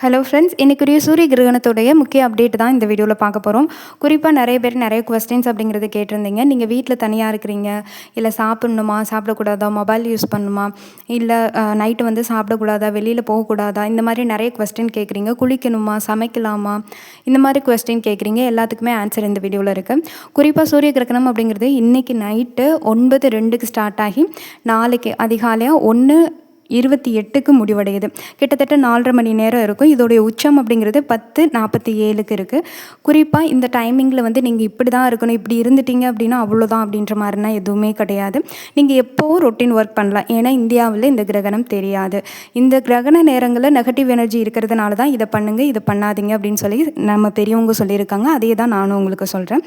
Hello friends, இன்றைக்குரிய சூரிய கிரகணத்துடைய முக்கிய update தான் இந்த வீடியோவில் பார்க்க போகிறோம். குறிப்பாக நிறைய பேர் நிறைய கொஸ்டின்ஸ் அப்படிங்கிறது கேட்டிருந்தீங்க. நீங்கள் வீட்டில் தனியாக இருக்கிறீங்க, இல்லை சாப்பிட்ணுமா, சாப்பிடக்கூடாதா, மொபைல் யூஸ் பண்ணணுமா, இல்லை நைட்டு வந்து சாப்பிடக்கூடாதா, வெளியில் போகக்கூடாதா, இந்த மாதிரி நிறைய கொஸ்டின் கேட்குறீங்க. குளிக்கணுமா, சமைக்கலாமா, இந்த மாதிரி கொஸ்டின் கேட்குறீங்க. எல்லாத்துக்குமே ஆன்சர் இந்த வீடியோவில் இருக்குது. குறிப்பாக சூரிய கிரகணம் அப்படிங்கிறது இன்றைக்கி நைட்டு 9:02க்கு ஸ்டார்ட் ஆகி நாளைக்கு அதிகாலையாக 1:28க்கு முடிவடையுது. கிட்டத்தட்ட 4:30 மணி நேரம் இருக்கும். இதோடைய உச்சம் அப்படிங்கிறது 10:47க்கு இருக்குது. குறிப்பாக இந்த டைமிங்கில் வந்து நீங்கள் இப்படி தான் இருக்கணும், இப்படி இருந்துட்டீங்க அப்படின்னா அவ்வளோதான் அப்படின்ற மாதிரினா எதுவுமே கிடையாது. நீங்கள் எப்போவும் ரொட்டீன் ஒர்க் பண்ணலாம். ஏன்னா இந்தியாவில் இந்த கிரகணம் தெரியாது. இந்த கிரகண நேரங்களில் நெகட்டிவ் எனர்ஜி இருக்கிறதுனால தான் இதை பண்ணுங்கள், இதை பண்ணாதீங்க அப்படின்னு சொல்லி நம்ம பெரியவங்க சொல்லியிருக்காங்க. அதே தான் நானும் உங்களுக்கு சொல்கிறேன்.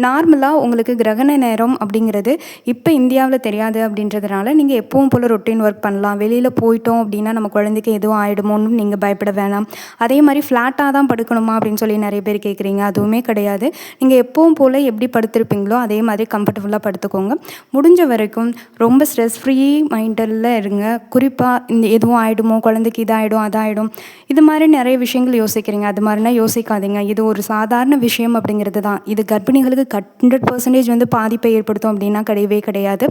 நார்மலாக உங்களுக்கு கிரகண நேரம் அப்படிங்கிறது இப்போ இந்தியாவில் தெரியாது அப்படின்றதுனால நீங்கள் எப்பவும் போல் ரொட்டீன் ஒர்க் பண்ணலாம். வெளியில் போயிட்டோம் அப்படின்னா நம்ம குழந்தைக்கு எதுவும் ஆகிடுமோன்னு நீங்கள் பயப்பட வேணாம். அதே மாதிரி ஃப்ளாட்டாக தான் படுக்கணுமா அப்படின்னு சொல்லி நிறைய பேர் கேட்குறீங்க. அதுவுமே கிடையாது. நீங்கள் எப்பவும் போல் எப்படி படுத்திருப்பீங்களோ அதே மாதிரி கம்ஃபர்டபுளாக படுத்துக்கோங்க. முடிஞ்ச வரைக்கும் ரொம்ப ஸ்ட்ரெஸ் ஃப்ரீ மைண்டில் இருங்க. குறிப்பாக இந்த எதுவும் ஆகிடுமோ, குழந்தைக்கு இதாகிடும் அதாகிடும், இது மாதிரி நிறைய விஷயங்கள் யோசிக்கிறீங்க. அது மாதிரினா யோசிக்காதீங்க. இது ஒரு சாதாரண விஷயம் அப்படிங்கிறது தான். இது கர்ப்பிணிகளுக்கு 100% வந்து பாதிப்பை ஏற்படுத்தும் அப்படின்னா கிடையவே கிடையாது.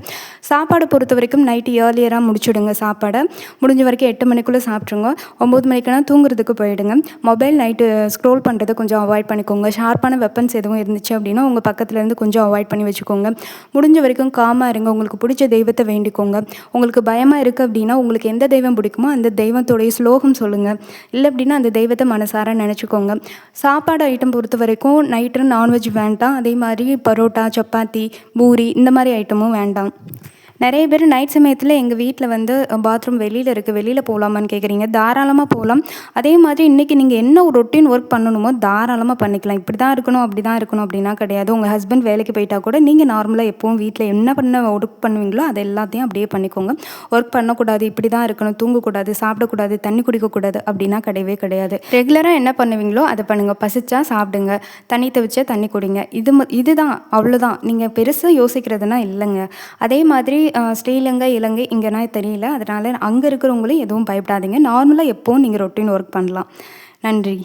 சாப்பாடை பொறுத்த வரைக்கும் நைட்டு ஏர்லியராக முடிச்சுடுங்க. சாப்பாடை முடிஞ்ச வரைக்கும் 8 மணிக்குள்ளே சாப்பிட்ருங்க. 9 மணிக்குனா தூங்குறதுக்கு போயிடுங்க. மொபைல் நைட்டு ஸ்க்ரோல் பண்ணுறதை கொஞ்சம் அவாய்ட் பண்ணிக்கோங்க. ஷார்ப்பான வெப்பன்ஸ் எதுவும் இருந்துச்சு அப்படின்னா உங்கள் பக்கத்துலேருந்து கொஞ்சம் அவாய்ட் பண்ணி வச்சுக்கோங்க. முடிஞ்ச வரைக்கும் காமாக இருங்க. உங்களுக்கு பிடிச்ச தெய்வத்தை வேண்டிக்கோங்க. உங்களுக்கு பயமாக இருக்குது அப்படின்னா உங்களுக்கு எந்த தெய்வம் பிடிக்குமோ அந்த தெய்வத்தோடைய ஸ்லோகம் சொல்லுங்கள். இல்லை அப்படின்னா அந்த தெய்வத்தை மனசார நினச்சிக்கோங்க. சாப்பாடு ஐட்டம் பொறுத்த வரைக்கும் நைட்டு நான்வெஜ் வேண்டாம். அதே மாதிரி பரோட்டா, சப்பாத்தி, பூரி இந்த மாதிரி ஐட்டமும் வேண்டாம். நிறைய பேர் நைட் சமயத்தில் எங்கள் வீட்டில் வந்து பாத்ரூம் வெளியில் இருக்குது, வெளியில் போகலாமான்னு கேட்குறீங்க. தாராளமாக போகலாம். அதே மாதிரி இன்றைக்கி நீங்கள் என்ன ஒரு ரொட்டீன் ஒர்க் பண்ணணுமோ தாராளமாக பண்ணிக்கலாம். இப்படி தான் இருக்கணும், அப்படி தான் இருக்கணும் அப்படின்னா கிடையாது. உங்கள் ஹஸ்பண்ட் வேலைக்கு போயிட்டா கூட நீங்கள் நார்மலாக எப்போவும் வீட்டில் என்ன பண்ண ஒர்க் பண்ணுவீங்களோ அது எல்லாத்தையும் அப்படியே பண்ணிக்கோங்க. ஒர்க் பண்ணக்கூடாது, இப்படி தான் இருக்கணும், தூங்கக்கூடாது, சாப்பிடக்கூடாது, தண்ணி குடிக்கக்கூடாது அப்படின்னா கிடையவே கிடையாது. ரெகுலராக என்ன பண்ணுவீங்களோ அதை பண்ணுங்கள். பசிச்சா சாப்பிடுங்க, தண்ணி தவிச்சா தண்ணி குடிங்க. இதுதான், அவ்வளோதான். நீங்கள் பெருசாக யோசிக்கிறதுனா இல்லைங்க. அதே மாதிரி ஸ்ரீலங்கா, இலங்கை இங்கேனா தெரியல. அதனால் அங்கே இருக்கிறவங்களும் எதுவும் பயப்படாதீங்க. நார்மலாக எப்போவும் நீங்கள் ரொட்டீன் ஒர்க் பண்ணலாம். நன்றி.